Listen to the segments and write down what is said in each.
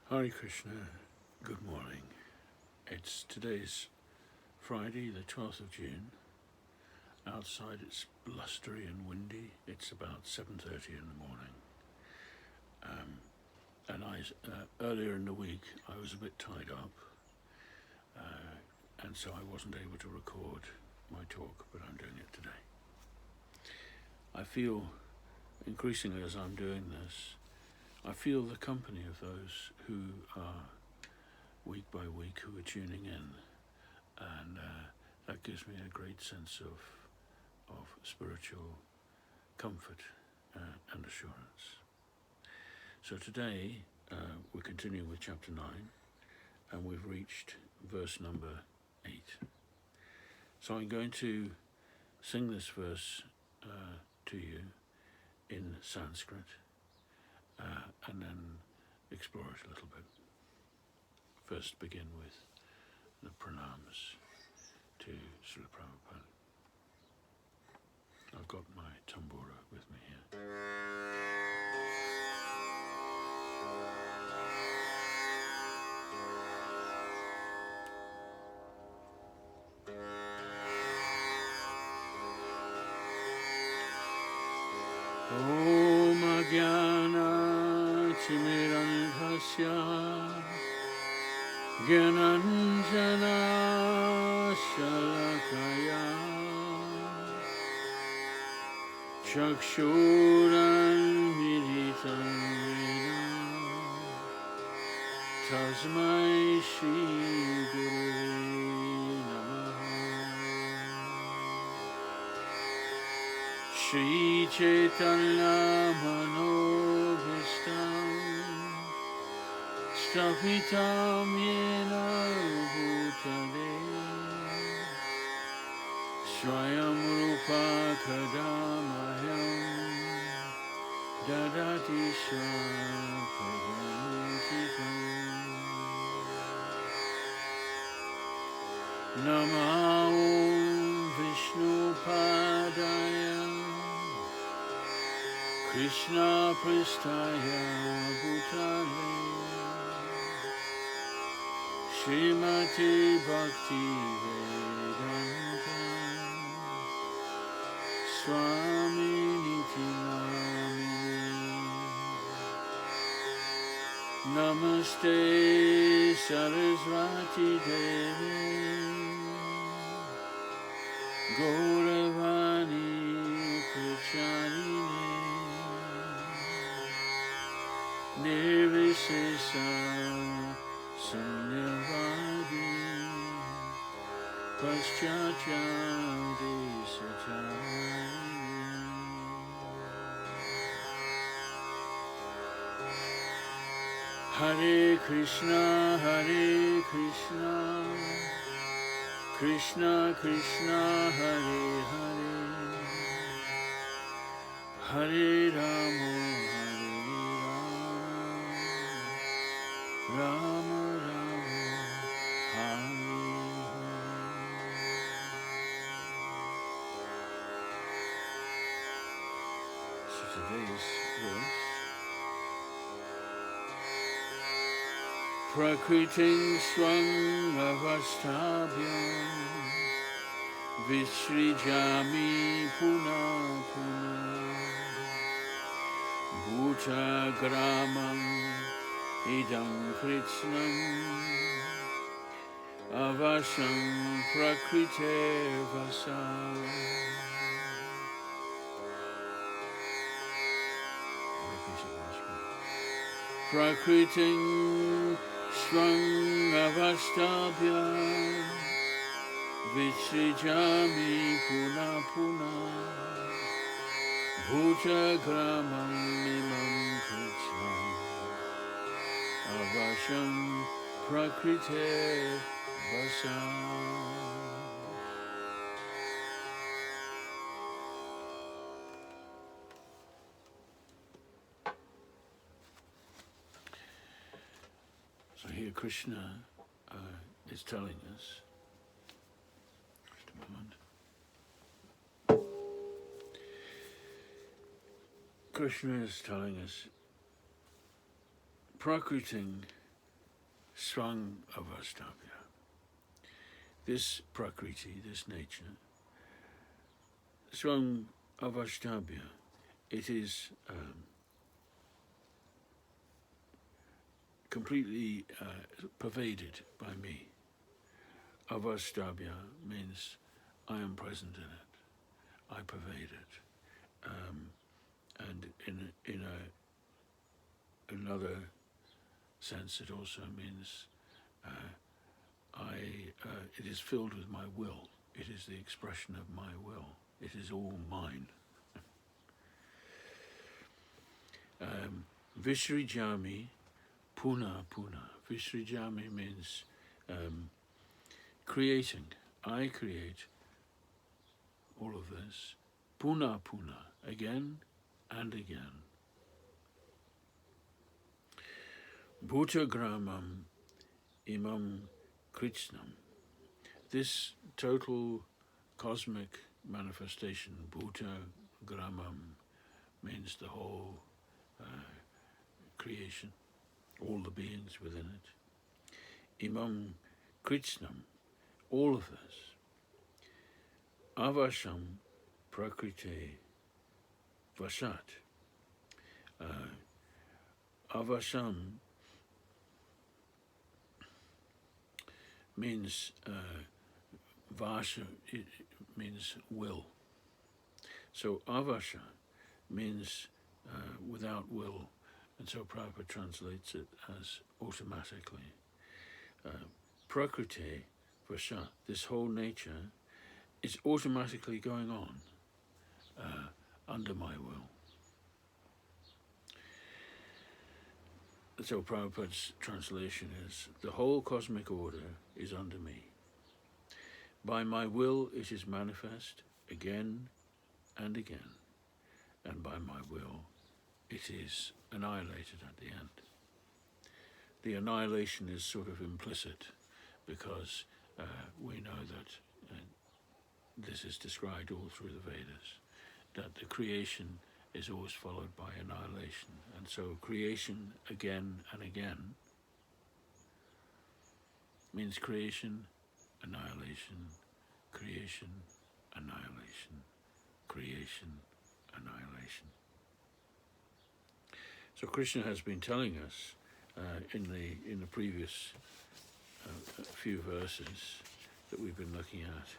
Hare Krishna, good morning. Today's Friday, the 12th of June. Outside it's blustery and windy. It's about 7:30 in the morning. Earlier in the week I was a bit tied up, and so I wasn't able to record my talk, but I'm doing it today. I feel, increasingly as I'm doing this, I feel the company of those who are week by week who are tuning in, and that gives me a great sense of spiritual comfort and assurance. So today we're continuing with chapter 9, and we've reached verse number 8. So I'm going to sing this verse to you in Sanskrit and then explore it a little bit. First begin with the pranams to Srila Prabhupada. I've got my tambura with me here. Om Ajnana Timirandhasya Gyananjana Shalakaya Chakshuranmilitam Yena Tasmai Shri Gurave Namaha. Shri Chaitanya Manobhistam Stapitam Yena Bhutale Swayam Rupa Kadamahyam Dadati Swapadantitam Namah Om Vishnu Padaya Krishna Pristaya Bhutale Srimati Bhakti Vedanta Swami Niti Namine Namaste Sarasvati Devi Gauravani Pracharine Nirvisesa Sunyavadi Paschachari Sacharini. Hare Krishna, Hare Krishna, Krishna Krishna, Hare Hare, Hare Rama, Hare Rama, Rama Rama, Hare Hare. So today's verse. Prakriting swang avastabhyam Visrijami puna puna Bhuta gramam idam kritsnam Avasam prakrite vasam. Prakriting swang avastabhyam Visrijami puna puna Bhuta gramam imam kritsnam Avasham prakrite vasam. So here Krishna is telling us, just a moment, Krishna is telling us, Prakriting Swang avastabhya. This prakriti, this nature, swang avastabhya, it is completely pervaded by me. Avastabhya means I am present in it, I pervade it, and in another sense, it also means it is filled with my will. It is the expression of my will. It is all mine. Visrijami puna puna. Visrijami means creating. I create all of this. Puna puna. Again and again. Bhutagramam imam Krishnam. This total cosmic manifestation, Bhutagramam, means the whole creation, all the beings within it. Imam Krishnam, all of this. Avasham prakrite vasat. Avasham means vasha, it means will. So avasha means without will, and so Prabhupada translates it as automatically. Prakriti vasha, this whole nature, is automatically going on under my will. So Prabhupada's translation is, the whole cosmic order is under me. By my will it is manifest again and again, and by my will it is annihilated at the end. The annihilation is sort of implicit, because we know that this is described all through the Vedas, that the creation is always followed by annihilation. And so creation again and again means creation, annihilation, creation, annihilation, creation, annihilation. So Krishna has been telling us in the previous few verses that we've been looking at,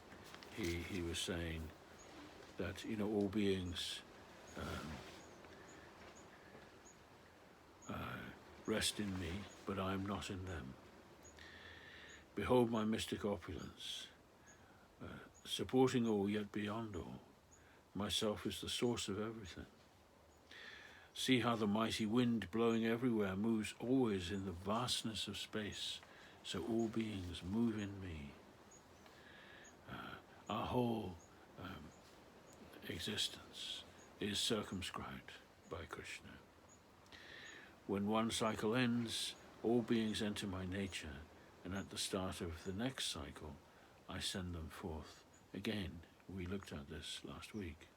he was saying that, all beings rest in me, but I am not in them. Behold my mystic opulence, supporting all yet beyond all. Myself is the source of everything. See how the mighty wind blowing everywhere moves always in the vastness of space, so all beings move in me. Our whole existence is circumscribed by Krishna. When one cycle ends, all beings enter my nature, and at the start of the next cycle, I send them forth again. We looked at this last week.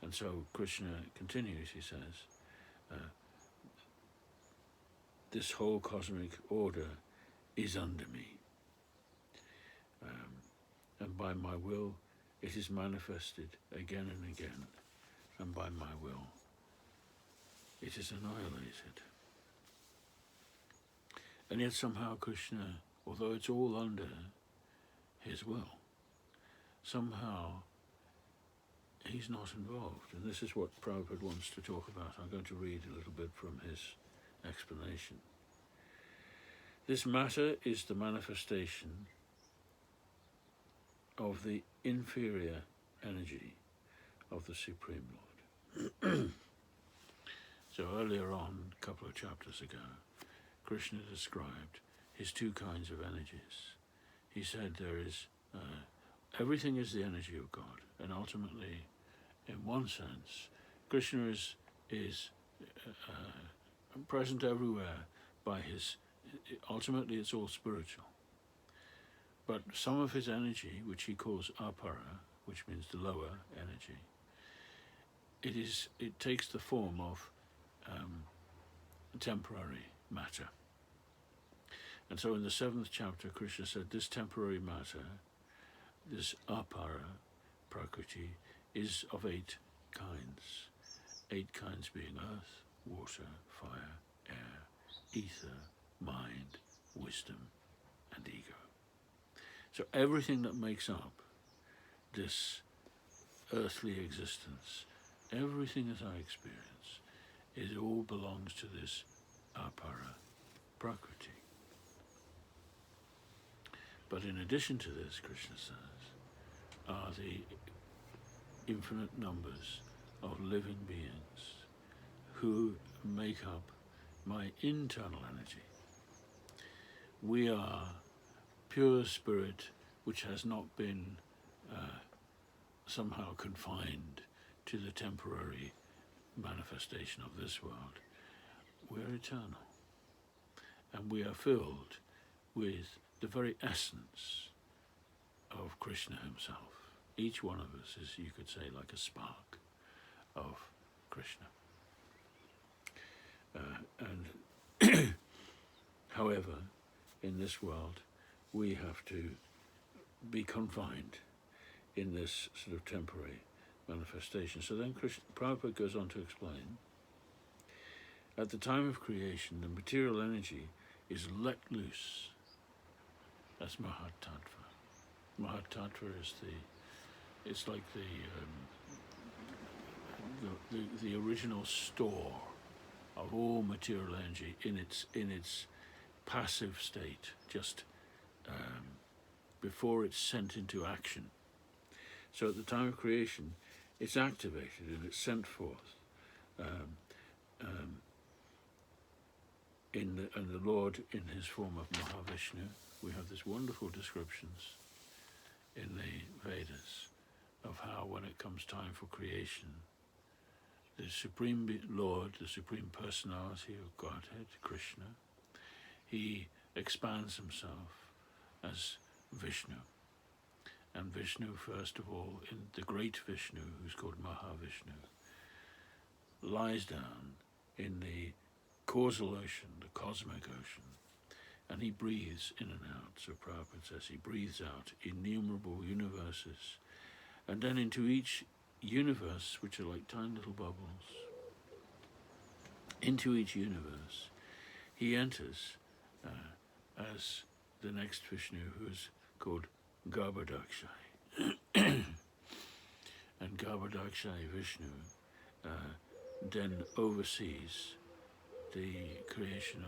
And so Krishna continues, he says, this whole cosmic order is under me. And by my will, it is manifested again and again, and by my will, it is annihilated. And yet somehow Krishna, although it's all under his will, somehow he's not involved. And this is what Prabhupada wants to talk about. I'm going to read a little bit from his explanation. This matter is the manifestation of the inferior energy of the Supreme Lord. So earlier on, a couple of chapters ago, Krishna described his two kinds of energies. He said there is, everything is the energy of God, and ultimately, in one sense, Krishna is present everywhere by his, ultimately it's all spiritual. But some of his energy, which he calls apara, which means the lower energy, it takes the form of temporary matter. And so in the 7th chapter, Krishna said, this temporary matter, this apara, prakriti, is of 8 kinds. 8 kinds being earth, water, fire, air, ether, mind, wisdom, and ego. So everything that makes up this earthly existence, everything that I experience, it all belongs to this apara prakriti. But in addition to this, Krishna says, are the infinite numbers of living beings who make up my internal energy. We are pure spirit which has not been somehow confined to the temporary manifestation of this world. We're eternal, and we are filled with the very essence of Krishna himself. Each one of us is, you could say, like a spark of Krishna. And however, in this world, we have to be confined in this sort of temporary manifestation. So then Prabhupada goes on to explain, at the time of creation, the material energy is let loose. That's Mahat Tattva. Mahat Tattva is it's like the original store of all material energy in its passive state, just before it's sent into action. So at the time of creation, it's activated and it's sent forth. And the Lord, in his form of Mahavishnu, we have these wonderful descriptions in the Vedas of how, when it comes time for creation, the Supreme Lord, the Supreme Personality of Godhead, Krishna, he expands himself as Vishnu. And Vishnu, first of all, in the great Vishnu, who's called Mahavishnu, lies down in the causal ocean, the cosmic ocean, and he breathes in and out. So Prabhupada says he breathes out innumerable universes, and then into each universe, which are like tiny little bubbles, into each universe, he enters as the next Vishnu, who is called Garbhodakshai. And Garbhodakshai Vishnu then oversees the creation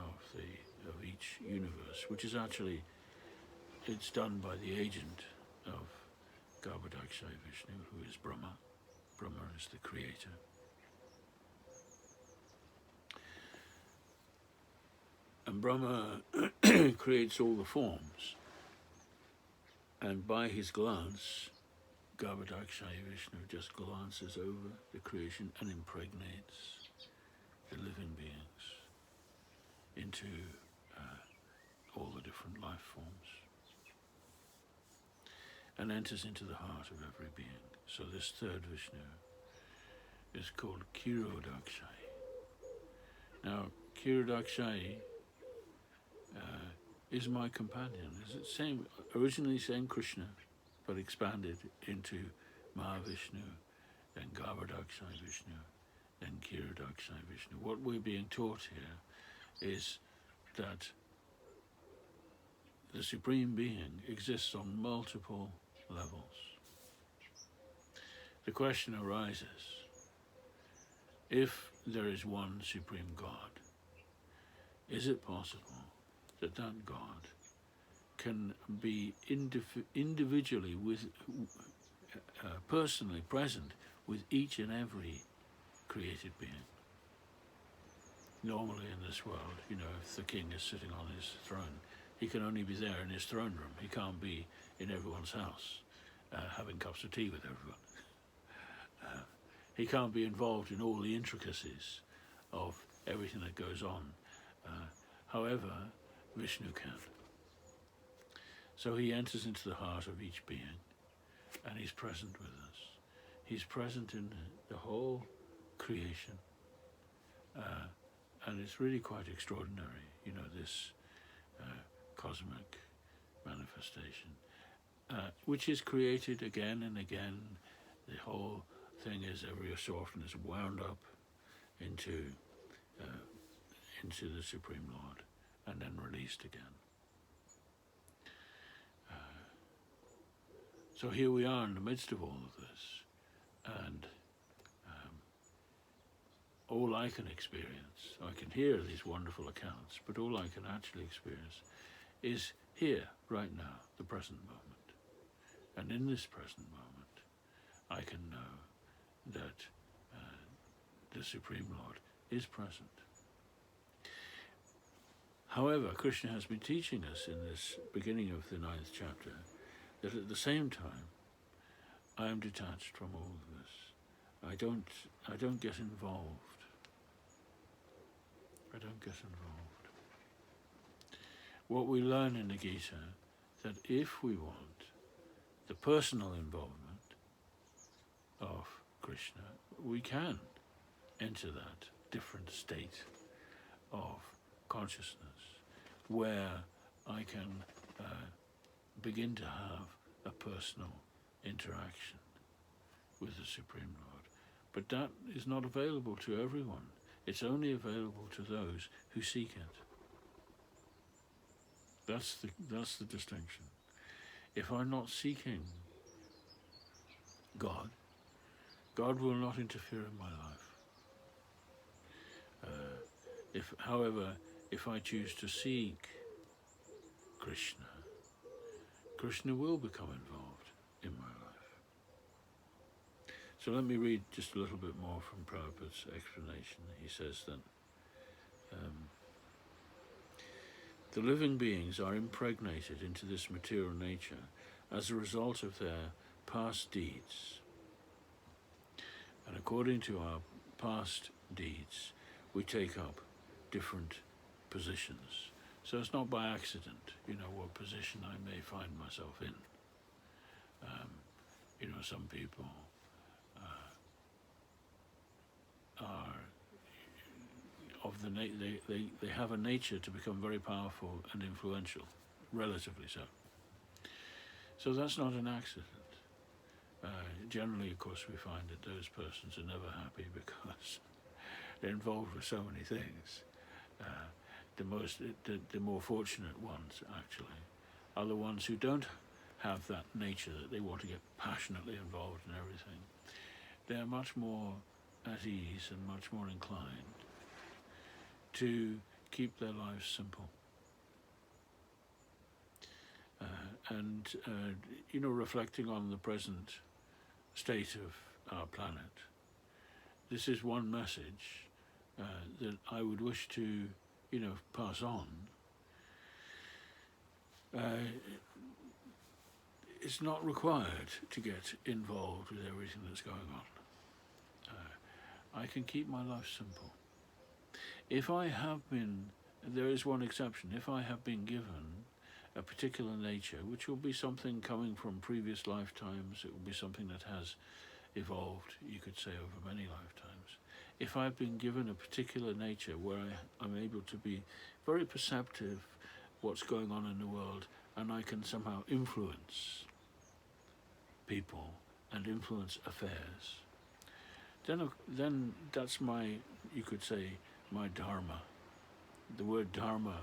of each universe, which is actually, it's done by the agent of Garbhodakshai Vishnu, who is Brahma. Brahma is the creator. And Brahma creates all the forms, and by his glance, Garbhodakshai Vishnu just glances over the creation and impregnates the living beings into all the different life forms, and enters into the heart of every being. So this third Vishnu is called Kshirodakshai. Now, Kshirodakshai is my companion. Is it originally same Krishna, but expanded into Mahavishnu, then Garbhodakshai Vishnu, then Kshirodakshai Vishnu. What we're being taught here is that the Supreme Being exists on multiple levels. The question arises, if there is one Supreme God, is it possible that that God can be individually, personally present with each and every created being? Normally in this world, if the king is sitting on his throne, he can only be there in his throne room. He can't be in everyone's house having cups of tea with everyone. He can't be involved in all the intricacies of everything that goes on. However, Vishnu can. So he enters into the heart of each being, and he's present with us. He's present in the whole creation. And it's really quite extraordinary, this cosmic manifestation, which is created again and again. The whole thing is every so often is wound up into the Supreme Lord and then released again. So here we are in the midst of all of this, and all I can experience, I can hear these wonderful accounts, but all I can actually experience is here, right now, the present moment. And in this present moment, I can know that the Supreme Lord is present. However, Krishna has been teaching us in this beginning of the 9th chapter that at the same time, I am detached from all of this. I don't get involved. I don't get involved. What we learn in the Gita, that if we want the personal involvement of Krishna, we can enter that different state of consciousness where I can begin to have a personal interaction with the Supreme Lord. But that is not available to everyone. It's only available to those who seek it. That's the distinction. If I'm not seeking God, God will not interfere in my life. However, if I choose to seek Krishna, Krishna will become involved in my life. So let me read just a little bit more from Prabhupada's explanation. He says that the living beings are impregnated into this material nature as a result of their past deeds. And according to our past deeds, we take up different positions. So it's not by accident, what position I may find myself in. Some people are of the they have a nature to become very powerful and influential, relatively so. So that's not an accident. Generally, of course, we find that those persons are never happy because they're involved with so many things. The more fortunate ones, actually, are the ones who don't have that nature that they want to get passionately involved in everything. They're much more at ease and much more inclined to keep their lives simple. Reflecting on the present state of our planet, this is one message that I would wish to, pass on. It's not required to get involved with everything that's going on. I can keep my life simple. If I have been, there is one exception, if I have been given a particular nature, which will be something coming from previous lifetimes, it will be something that has evolved, you could say, over many lifetimes. If I've been given a particular nature where I'm able to be very perceptive what's going on in the world, and I can somehow influence people and influence affairs, then that's you could say, my dharma. The word dharma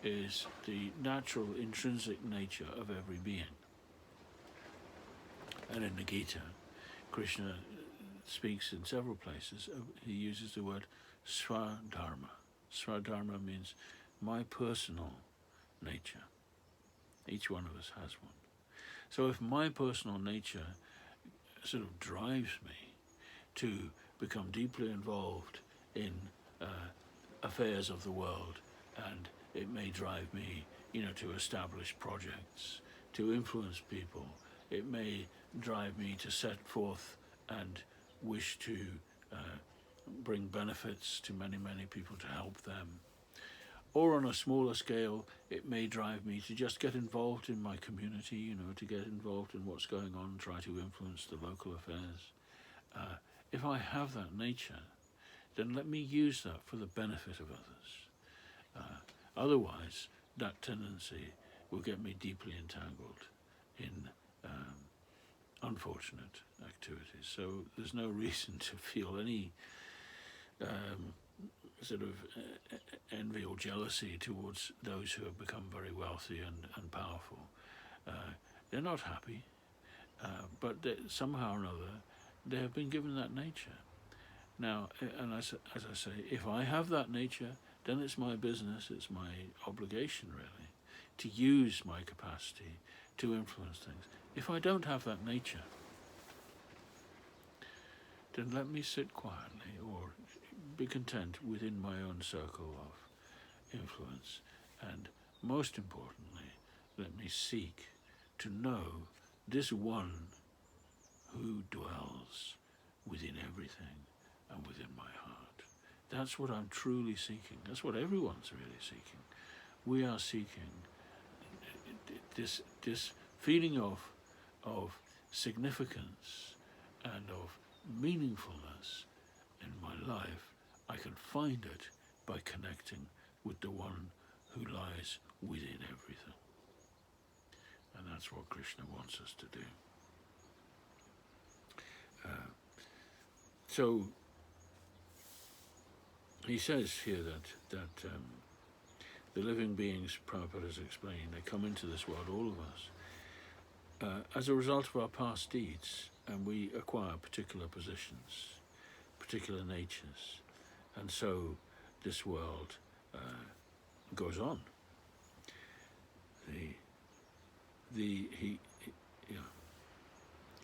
is the natural intrinsic nature of every being. And in the Gita, Krishna speaks in several places. He uses the word swadharma. Swadharma means my personal nature. Each one of us has one. So if my personal nature sort of drives me to become deeply involved in affairs of the world, and it may drive me, to establish projects, to influence people. It may drive me to set forth and wish to bring benefits to many, many people to help them. Or on a smaller scale, it may drive me to just get involved in my community, to get involved in what's going on, try to influence the local affairs. If I have that nature, then let me use that for the benefit of others. Otherwise, that tendency will get me deeply entangled in unfortunate activities. So there's no reason to feel any sort of envy or jealousy towards those who have become very wealthy and powerful. They're not happy, but somehow or another they have been given that nature. Now, and as I say, if I have that nature, then it's my business, it's my obligation really, to use my capacity to influence things. If I don't have that nature, then let me sit quietly or be content within my own circle of influence. And most importantly, let me seek to know this one who dwells within everything and within my heart. That's what I'm truly seeking. That's what everyone's really seeking. We are seeking this feeling of significance and of meaningfulness in my life. I can find it by connecting with the one who lies within everything. And that's what Krishna wants us to do. So he says here that the living beings, Prabhupada has explained, they come into this world, all of us, as a result of our past deeds, and we acquire particular positions, particular natures, and so this world goes on.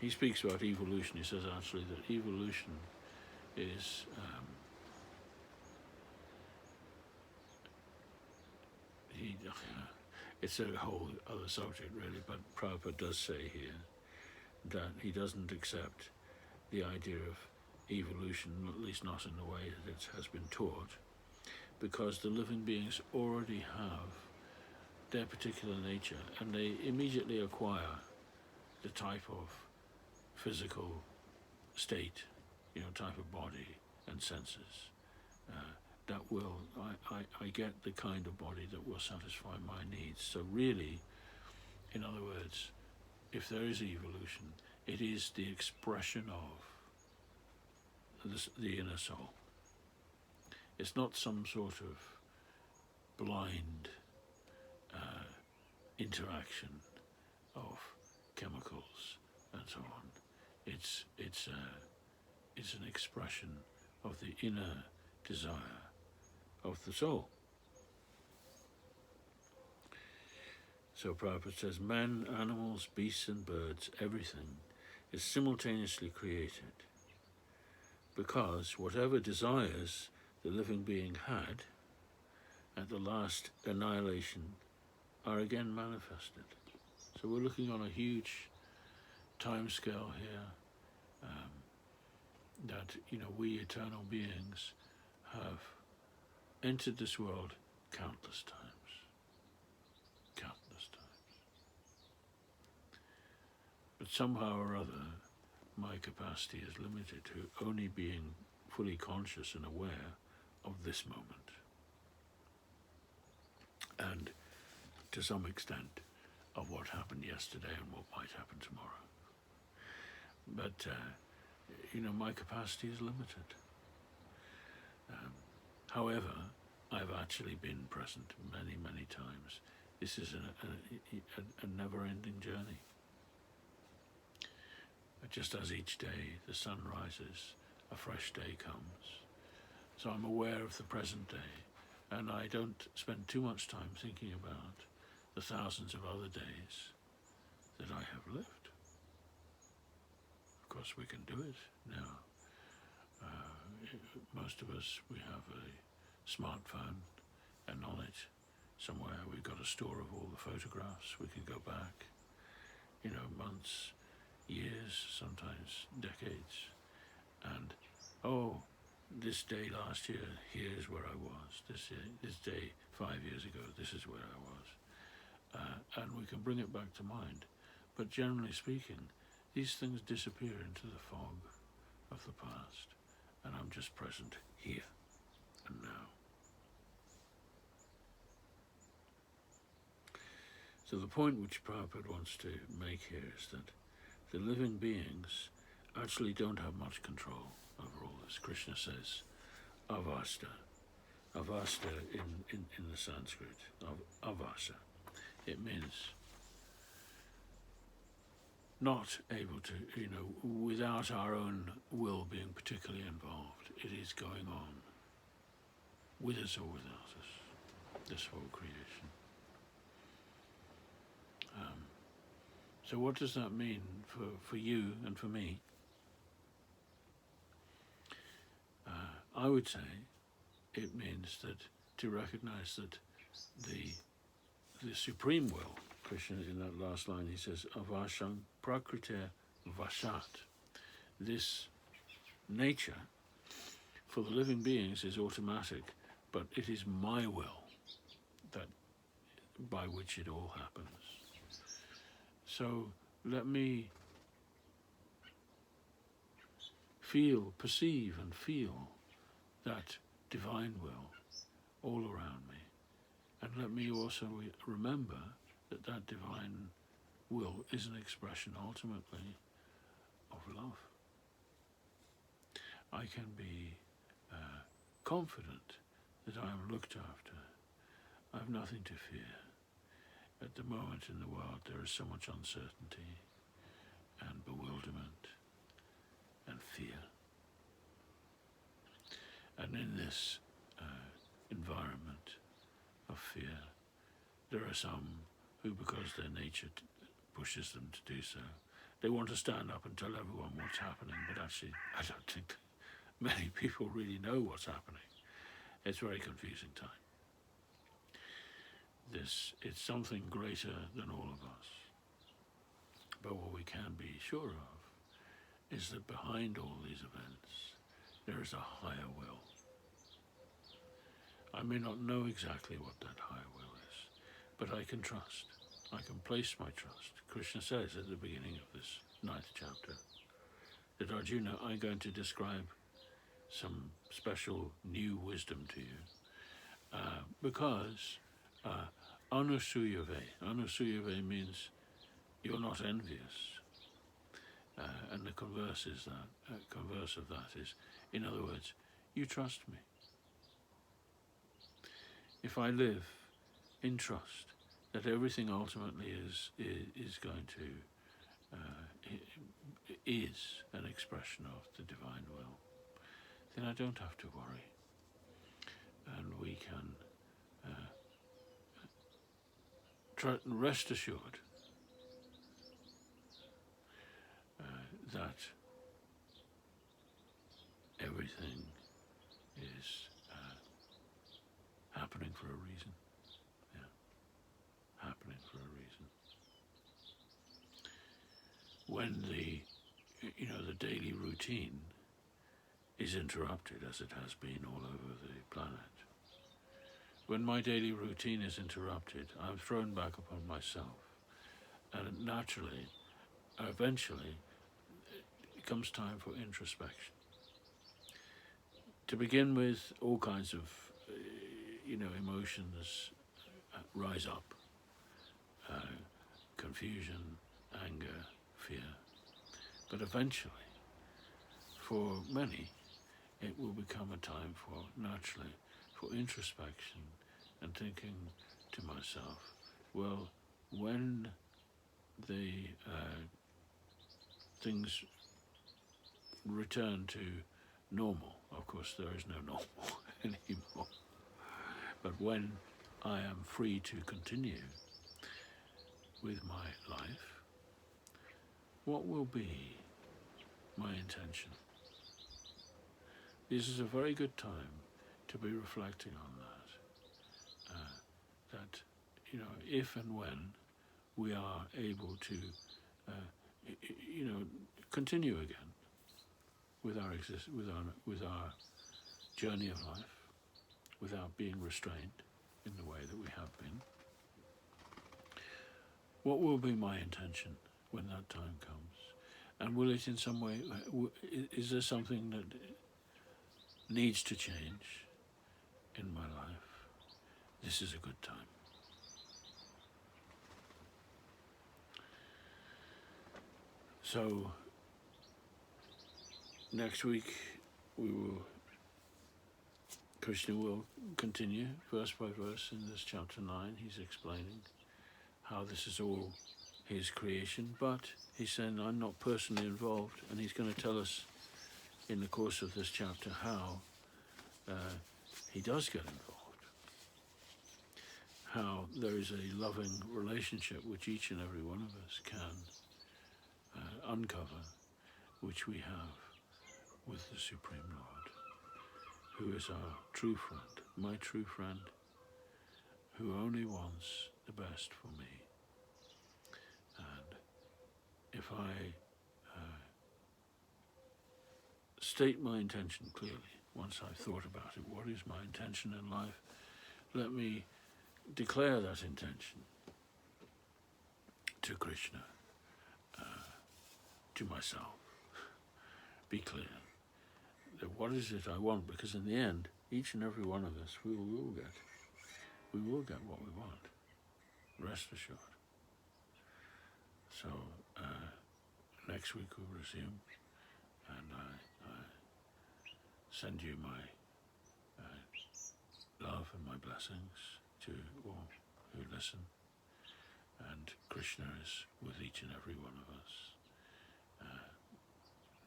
He speaks about evolution. He says actually that evolution is it's a whole other subject really, but Prabhupada does say here that he doesn't accept the idea of evolution, at least not in the way that it has been taught, because the living beings already have their particular nature and they immediately acquire the type of physical state, type of body and senses that will, I get the kind of body that will satisfy my needs. So really, in other words, if there is evolution, it is the expression of the inner soul. It's not some sort of blind interaction of chemicals and so on. It's an expression of the inner desire of the soul. So Prabhupada says, man, animals, beasts and birds, everything is simultaneously created, because whatever desires the living being had at the last annihilation are again manifested. So we're looking on a huge time scale here, that we eternal beings have entered this world countless times. But somehow or other, my capacity is limited to only being fully conscious and aware of this moment, and to some extent of what happened yesterday and what might happen tomorrow. But my capacity is limited. However, I've actually been present many, many times. This is a never-ending journey. Just as each day the sun rises, a fresh day comes. So I'm aware of the present day, and I don't spend too much time thinking about the thousands of other days that I have lived. Of course, we can do it now. Most of us, we have a smartphone, and on it, somewhere we've got a store of all the photographs. We can go back, months, years, sometimes decades, and this day last year, here's where I was. This day 5 years ago, this is where I was, and we can bring it back to mind. But generally speaking, these things disappear into the fog of the past, and I'm just present here and now. So the point which Prabhupada wants to make here is that the living beings actually don't have much control over all this. Krishna says, avasta. Avasta in the Sanskrit, avasa. It means not able to, without our own will being particularly involved. It is going on, with us or without us, this whole creation. So what does that mean for you and for me? I would say it means that to recognize that the supreme will, Krishna in that last line, he says, avashang prakrite vashat. This nature for the living beings is automatic, but it is my will that by which it all happens. So let me perceive and feel that divine will all around me. And let me also remember that that divine will is an expression ultimately of love. I can be confident that I am looked after. I have nothing to fear. At the moment in the world there is so much uncertainty and bewilderment and fear. And in this environment of fear, there are some who, because their nature pushes them to do so, they want to stand up and tell everyone what's happening, but actually I don't think many people really know what's happening. It's a very confusing time. It's something greater than all of us. But what we can be sure of is that behind all these events, there is a higher will. I may not know exactly what that higher will is, but I can trust. I can place my trust. Krishna says at the beginning of this 9th chapter that, Arjuna, I'm going to describe some special new wisdom to you, because anusuyave means you're not envious. And the converse of that is, in other words, you trust me. If I live in trust that everything ultimately is going to is an expression of the divine will, then I don't have to worry, and we can rest assured that everything is happening for a reason. Yeah, happening for a reason. When the daily routine is interrupted, as it has been all over the planet, when my daily routine is interrupted, I'm thrown back upon myself, and naturally, eventually, it comes time for introspection. To begin with, all kinds of emotions rise up. Confusion, anger, fear. But eventually, for many, it will become a time naturally, for introspection and thinking to myself, well, when the things return to normal, of course there is no normal anymore, but when I am free to continue with my life, what will be my intention? This is a very good time to be reflecting on that. That if and when we are able to, continue again with our journey of life, without being restrained in the way that we have been, what will be my intention when that time comes? And will it in some way, is there something that needs to change in my life? This is a good time. So next week Krishna will continue verse by verse in this chapter 9. He's explaining how this is all his creation, but he's saying I'm not personally involved, and he's going to tell us in the course of this chapter how he does get involved, how there is a loving relationship which each and every one of us can uncover, which we have with the Supreme Lord, who is our true friend, my true friend, who only wants the best for me. And if I state my intention clearly, once I've thought about it, what is my intention in life, let me declare that intention to Krishna, to myself. Be clear that what is it I want, because in the end, each and every one of us, we will get what we want. Rest assured. So next week we'll resume, and I send you my love and my blessings to all who listen. And Krishna is with each and every one of us.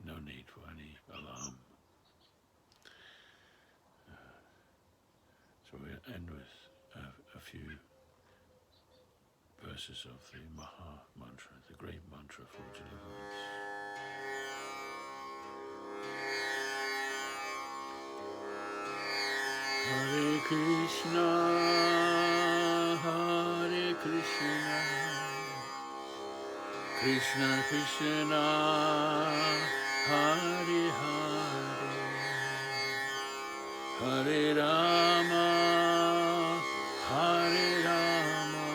No need for any alarm. So we end with a few verses of the Maha Mantra, the great mantra for deliverance. Hare Krishna, Hare Krishna, Krishna Krishna, Hare Hare, Hare Rama, Hare Rama,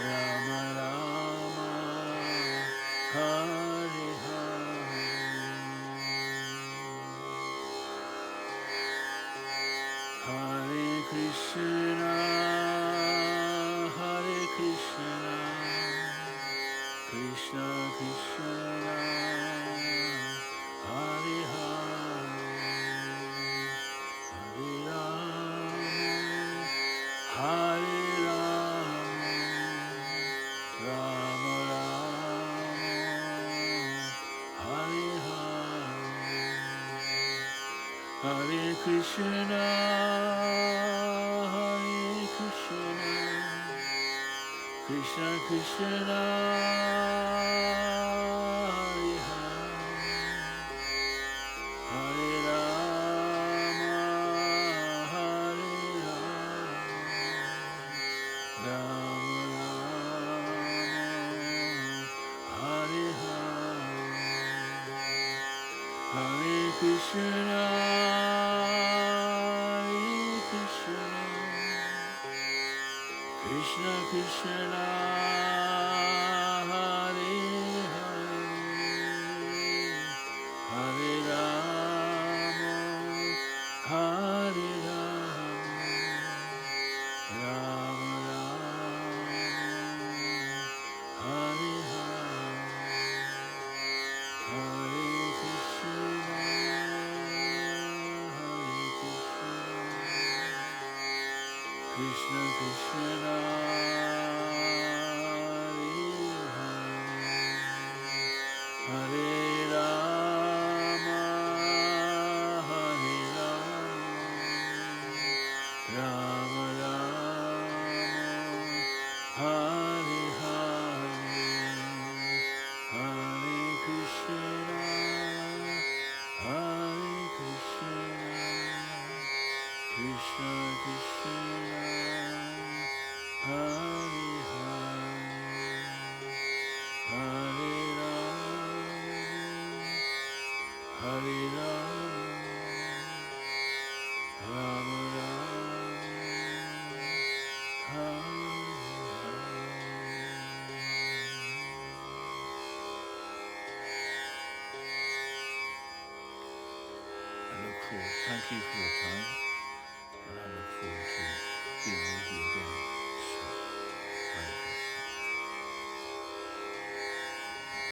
Rama Rama, Hare Hare. Hare Krishna, Hare Krishna, Krishna Krishna, Hare Hare, Hare Rama, Hare Rama, Rama Rama, Hare Hare. Hare Krishna, Hare Krishna, Krishna Krishna, Hare Hare, Hare Rama, Hare Rama, Rama Rama, Hare Hare. Hare Krishna, Hare Krishna, Krishna Krishna, Hare Hare, Hare Rama, Hare Rama, Rama Rama, Hare Hare. Hare Krishna, Krishna Krishna, Hare Hare, Hare Rama, Hare Rama, Rama Rama, Hare Hare, Hare Krishna, Hare Krishna, Krishna Krishna, Hare